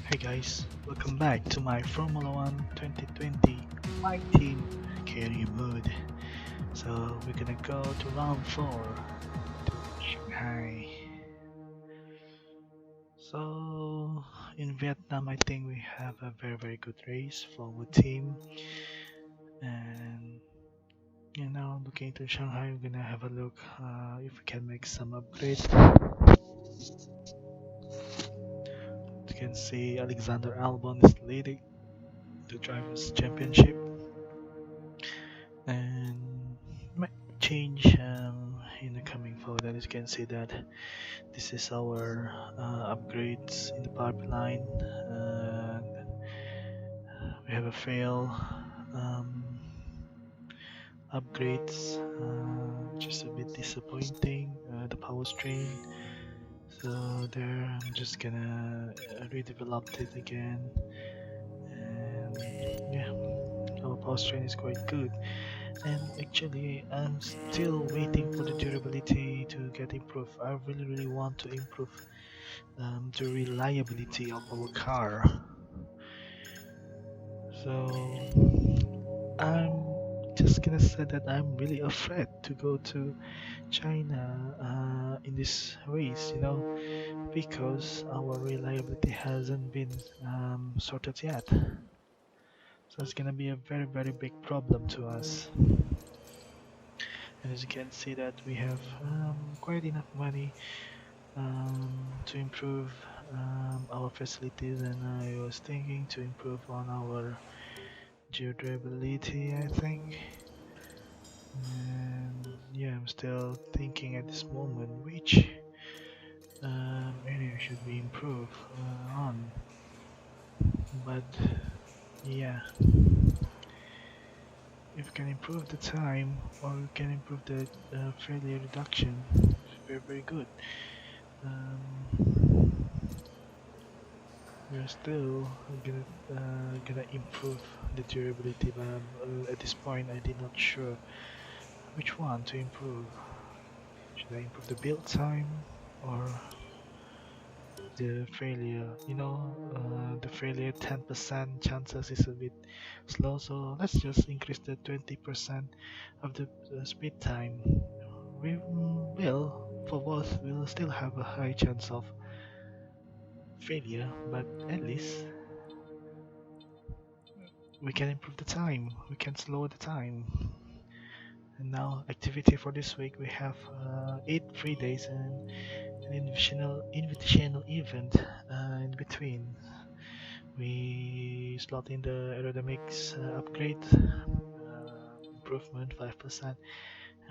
Hey guys, welcome back to my Formula 1 2020 My Team career mode. So we're gonna go to round 4 to Shanghai. So in Vietnam I think we have a very good race for our team, and looking to Shanghai we're gonna have a look if we can make some upgrades. You can see Alexander Albon is leading the drivers championship, and might change in the coming forward. As you can see that this is our upgrades in the pipeline. We have a fail um, upgrades, which is a bit disappointing. The power strain. So there, I'm just gonna redevelop it again, and yeah, our power strain is quite good. And actually, I'm still waiting for the durability to get improved. I really want to improve the reliability of our car. So I'm just gonna say that I'm really afraid to go to China in this race, because our reliability hasn't been sorted yet. So it's gonna be a very big problem to us. And as you can see that we have quite enough money to improve our facilities, and I was thinking to improve on our durability, I think. And yeah, I'm still thinking at this moment which area should we improve on. But yeah, if we can improve the time or we can improve the failure reduction, it's very good. Um, we're still gonna improve the durability, but at this point I did not sure which one to improve. Should I improve the build time or the failure? The failure 10% chances is a bit slow, so let's just increase the 20% of the speed time. We will, for both, we'll still have a high chance of failure, but at least we can improve the time, we can slow the time. And now, activity for this week, we have 8 free days and an invitational event in between. We slot in the aerodynamics upgrade improvement 5%.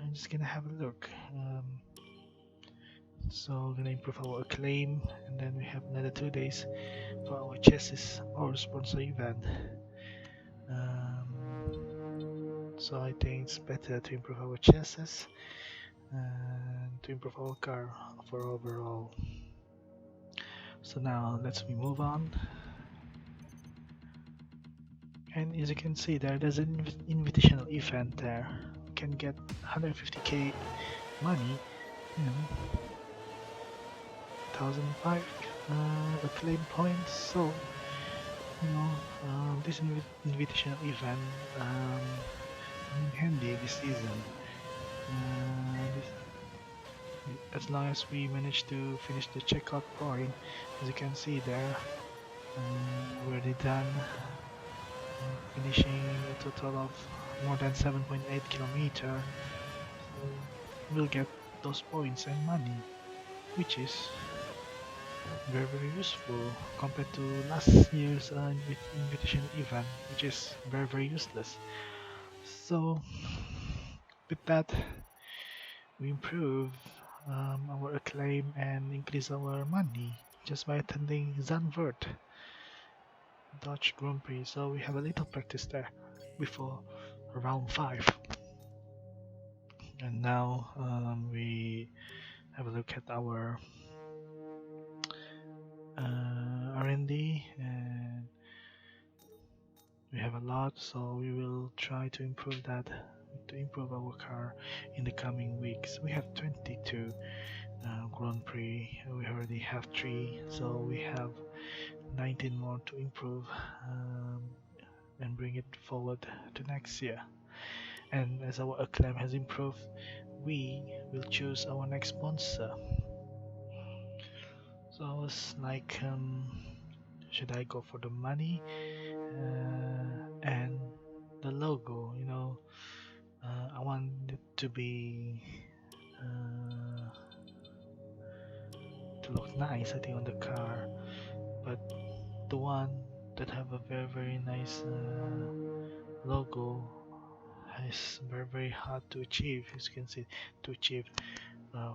I'm just gonna have a look. So we're gonna improve our acclaim, and then we have another 2 days for our chassis or sponsor event. So I think it's better to improve our chassis and to improve our car for overall. So now let's move on. And as you can see there's an invitational event there. You can get 150k money, 1005 acclaim points. So this invitational event come in handy this season. As long as we manage to finish the checkout point, as you can see there, we're already done, finishing a total of more than 7.8 kilometer. So we'll get those points and money, which is very useful compared to last year's invitation event, which is very useless. So with that, we improve our acclaim and increase our money just by attending Zandvoort Dutch Grand Prix. So we have a little practice there before round 5. And now we have a look at our R&D, and we have a lot, so we will try to improve that, to improve our car in the coming weeks. We have 22 Grand Prix, we already have 3, so we have 19 more to improve and bring it forward to next year. And as our acclaim has improved, we will choose our next sponsor. So I was like, should I go for the money and the logo? I want it to be to look nice, I think, on the car, but the one that have a very nice logo is very hard to achieve. As you can see, to achieve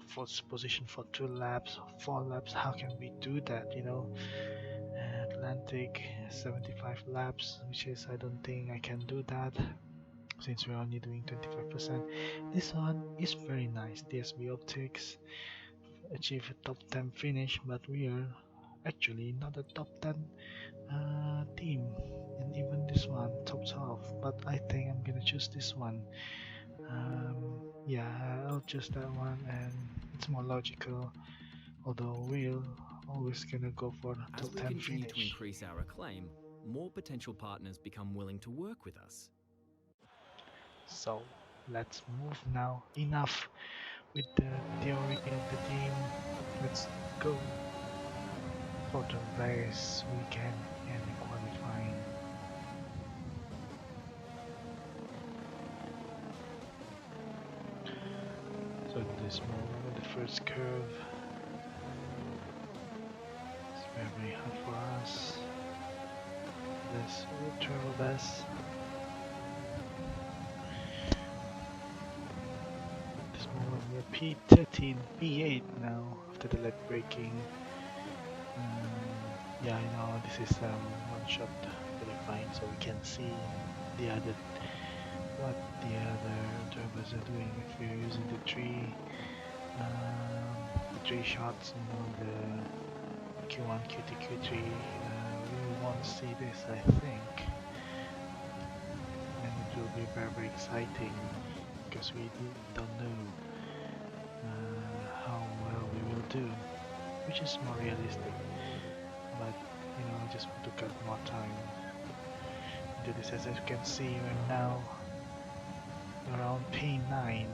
fourth position for 2 laps, 4 laps. How can we do that? Atlantic 75 laps, which is I don't think I can do that since we're only doing 25%. This one is very nice. DSB Optics achieve a top 10 finish, but we are actually not a top 10 team, and even this one top 12. But I think I'm gonna choose this one. Yeah, I'll choose that one, and it's more logical. Although we'll always gonna go for As top we 10 continue to finish. increase our acclaim, more potential partners become willing to work with us. So let's move now. Enough with the theory of the team. Let's go for the race weekend and the qualifying. So this moment, the first curve, it's very hard for us. Let's try our best. This moment we're P13, P8 now after the leg braking. Yeah, this is one-shot qualifying, so we can see what the other drivers are doing. If we're using the three shots, the Q1, Q2, Q3, we won't see this, I think, and it will be very exciting because we don't know how well we will do, which is more realistic. But I just want to cut more time into this. As you can see, we're now around P9,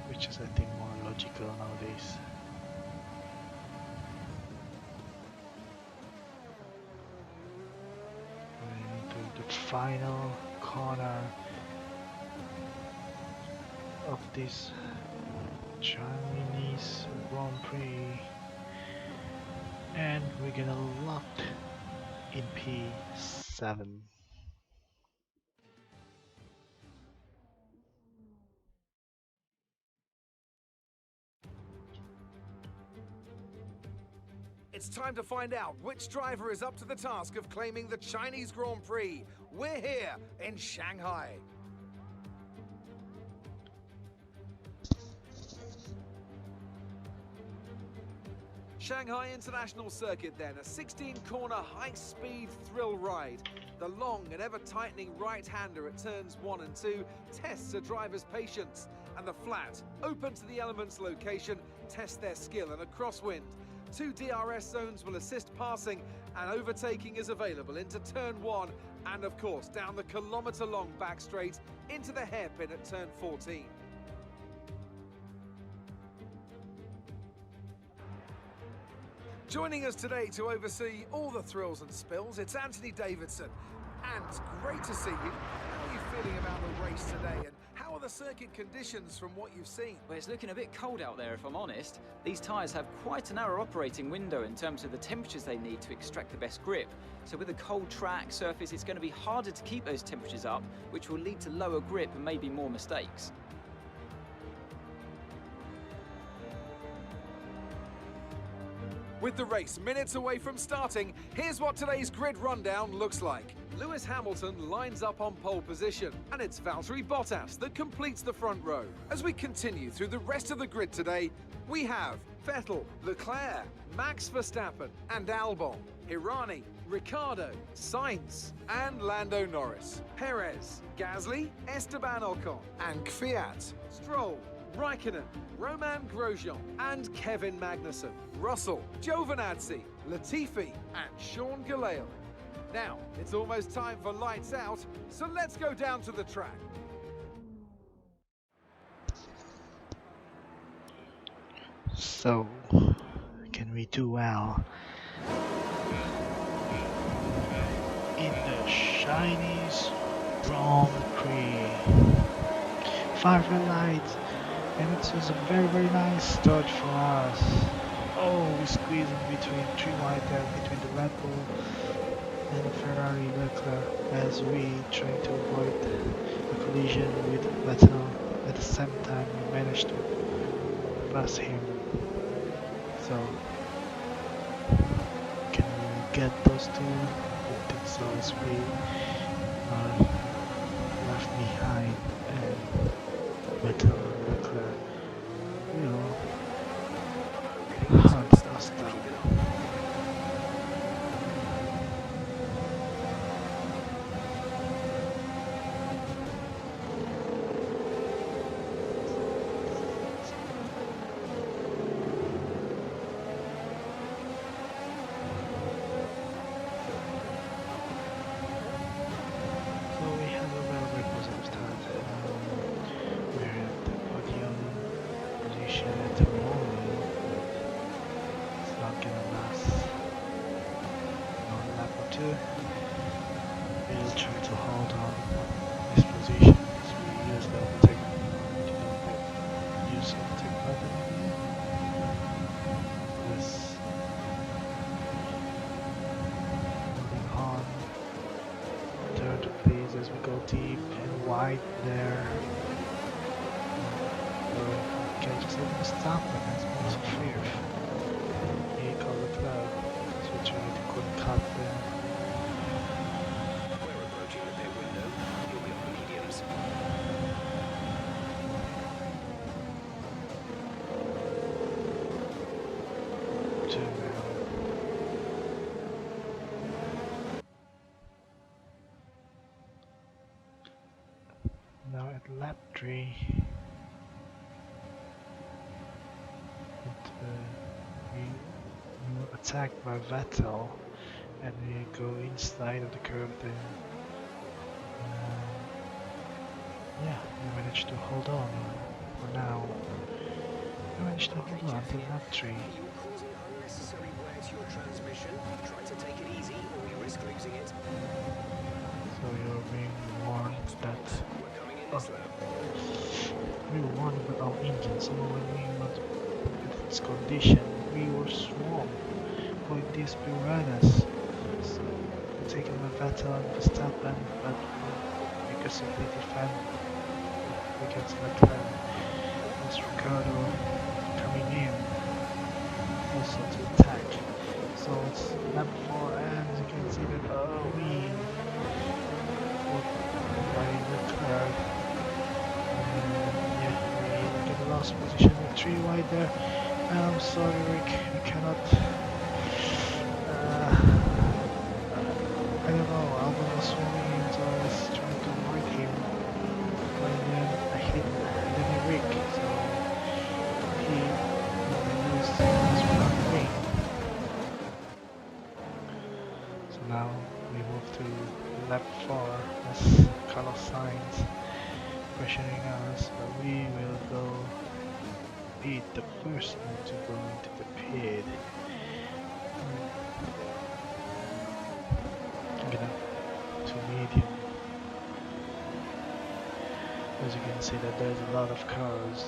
which is I think more logical nowadays. We're into the final corner of this Chinese Grand Prix, and we're gonna lock in P7. It's time to find out which driver is up to the task of claiming the Chinese Grand Prix. We're here in Shanghai. Shanghai International Circuit then, a 16-corner high-speed thrill ride. The long and ever-tightening right-hander at turns 1 and 2 tests a driver's patience, and the flat, open to the elements location, tests their skill in a crosswind. 2 DRS zones will assist passing, and overtaking is available into turn 1, and of course down the kilometre-long back straight into the hairpin at turn 14. Joining us today to oversee all the thrills and spills, it's Anthony Davidson. And great to see you. How are you feeling about the race today, and how are the circuit conditions from what you've seen? Well, it's looking a bit cold out there, if I'm honest. These tyres have quite a narrow operating window in terms of the temperatures they need to extract the best grip. So with a cold track surface, it's going to be harder to keep those temperatures up, which will lead to lower grip and maybe more mistakes. With the race minutes away from starting, here's what today's grid rundown looks like. Lewis Hamilton lines up on pole position, and it's Valtteri Bottas that completes the front row. As we continue through the rest of the grid today, we have Vettel, Leclerc, Max Verstappen and Albon, Hirani, Ricciardo, Sainz and Lando Norris, Perez, Gasly, Esteban Ocon and Kvyat, Stroll, Raikkonen, Roman Grosjean and Kevin Magnussen, Russell, Giovinazzi, Latifi and Sean Gelael. Now, it's almost time for lights out, so let's go down to the track. So, can we do well in the Chinese Grand Prix? 5 red lights, and it was a very nice start for us. Oh, we squeezed in between 3 wide there, between the Red Bull and Ferrari Leclerc, as we trying to avoid a collision with Vettel. At the same time, we managed to pass him. So, can we get those two? I think so, as we are left behind, and Vettel and Leclerc will hunt us down. We'll try to hold on this position as we use the overtake use overtake button. This moving on. Third please as we go deep and wide there. Okay, just let me stop and that's also fifth. Here comes the club. So we try to quick cut there. Now at lap 3, we were attacked by Vettel and we go inside of the curve then. Yeah, we managed to hold on for now. We managed to hold on till lap 3. You're causing unnecessary wear to your transmission. Try to take it easy or you risk losing it. So you're being warned that We're coming in this lap. we were warned about our engine, so when we were at its condition, we were swarmed by these piranhas. So we're taken by Vettel and Verstappen, but because of the defend against McLaren, there's Ricardo coming in also to attack. So it's lap 4 and as you can see that we by Leclerc. Yeah, we get lost position with 3 wide there. I'm sorry Rick, we cannot I don't know, Albon was swimming in so I was trying to avoid him. But then I hit Rick, so he used his front wing. So now we move to lap 4 as Carlos Sainz pressuring us, but we will go be the first one to go into the pit. I'm gonna to medium. As you can see that there's a lot of cars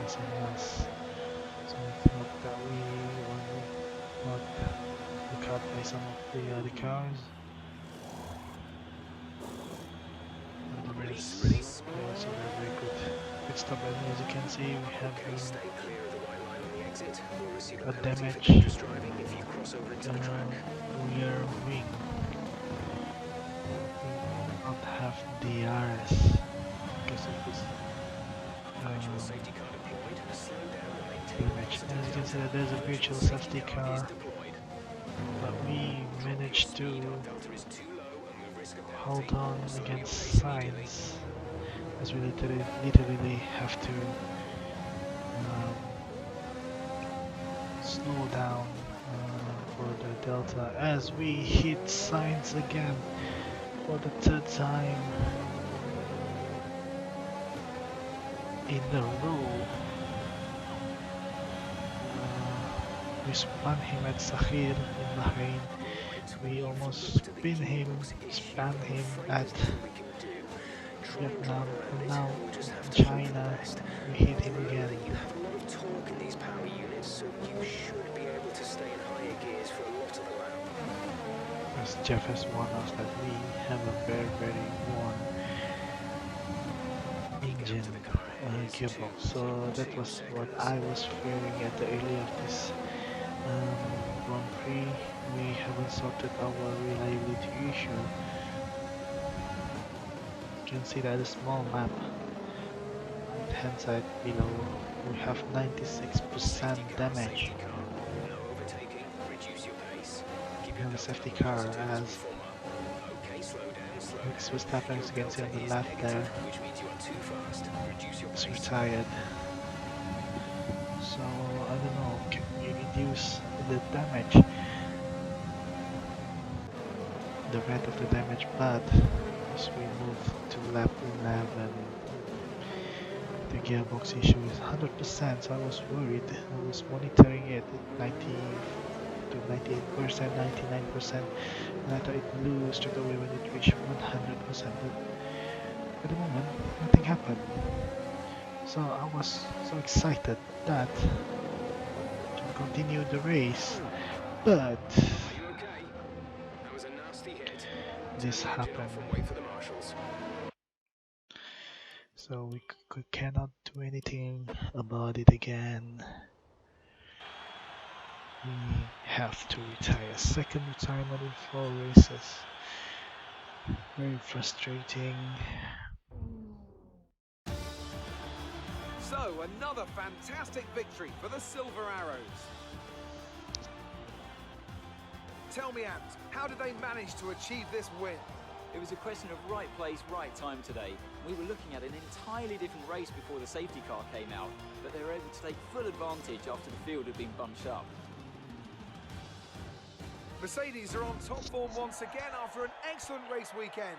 missing us. So I thought that we were not cut by some of the other cars. Release. Yeah, so they're very good. Pit stop, and as you can see, we have Stay clear of the white line on the exit. We'll receive a a penalty damage for dangerous driving if you cross over into the track. rear wing. We do not have DRS because of this Virtual safety car deployed. Slow down and maintain damage. As you can see, that there's a virtual safety car, but we managed to Delta is too low and move risk of hold on against Sainz. as we literally have to slow down for the delta as we hit signs again for the third time in a row. We spun him at Sahir in Bahrain. We almost spin him, span him at Vietnam, and now in China we hit him again. You have a lot of torque in these power units, so you should be able to stay in higher gears for a lot of the lap. As Jeff has warned us that we have a very worn engine gearbox, so that was what I was fearing at the early of this Grand Prix. We haven't sorted our reliability issue. You can see that a small map right hand side below, we have 96% damage. We have a safety car as Max Verstappen, as you can see on the left there, is retired. So I don't know, can we reduce the damage, the rate of the damage, but as we move to lap 11, the gearbox issue is 100%, so I was worried. I was monitoring it at 90 to 98%, 99%, and I thought it blew straight away when it reached 100%, but at the moment, nothing happened. So I was so excited that to continue the race, but this happened. So we cannot do anything about it again. We have to retire. Second retirement in 4 races. Very frustrating. So, another fantastic victory for the Silver Arrows. Tell me, Ant, how did they manage to achieve this win? It was a question of right place, right time today. We were looking at an entirely different race before the safety car came out, but they were able to take full advantage after the field had been bunched up. Mercedes are on top form once again after an excellent race weekend.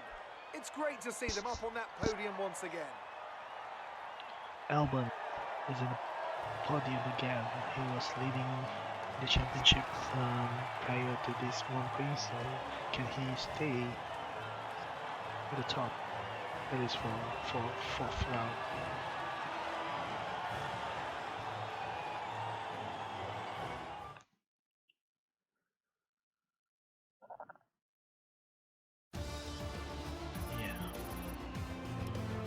It's great to see them up on that podium once again. Albon is in the podium again. He was leading the championship prior to this Grand Prix, so can he stay at the top? That is for 4th round.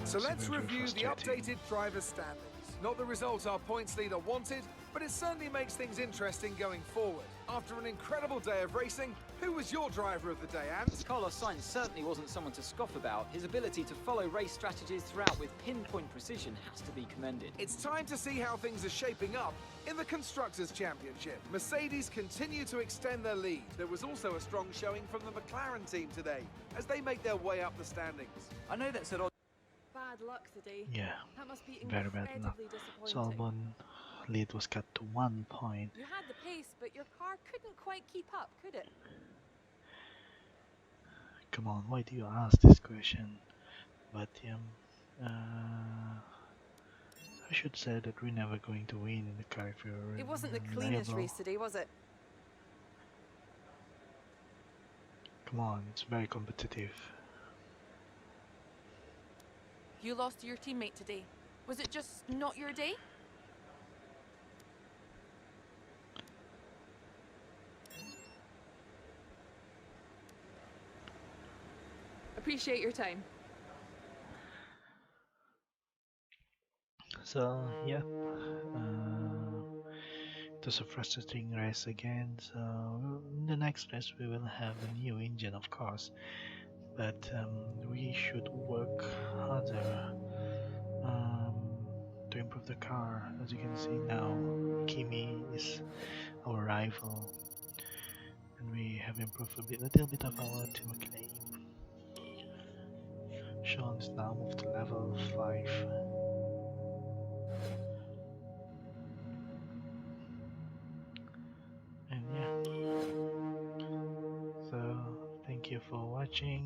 So let's review the updated driver's standings. Not the result our points leader wanted, but it certainly makes things interesting going forward. After an incredible day of racing, who was your driver of the day, Ant? Carlos Sainz certainly wasn't someone to scoff about. His ability to follow race strategies throughout with pinpoint precision has to be commended. It's time to see how things are shaping up in the Constructors' Championship. Mercedes continue to extend their lead. There was also a strong showing from the McLaren team today as they make their way up the standings. I know that's at odds. Bad luck today. Yeah, That must be very bad luck. incredibly So disappointing. Albon lead was cut to 1 point. You had the pace, but your car couldn't quite keep up, could it? Come on, why do you ask this question? But I should say that we're never going to win in the car if you're It wasn't the reliable. cleanest race today, was it? Come on, it's very competitive. You lost to your teammate today. Was it just not your day? Appreciate your time. So yeah, it was a frustrating race again. So in the next race we will have a new engine, of course, but we should work harder to improve the car. As you can see now, Kimi is our rival, and we have improved a little bit of our team claim. Sean is now moved to level 5. And yeah, so thank you for watching.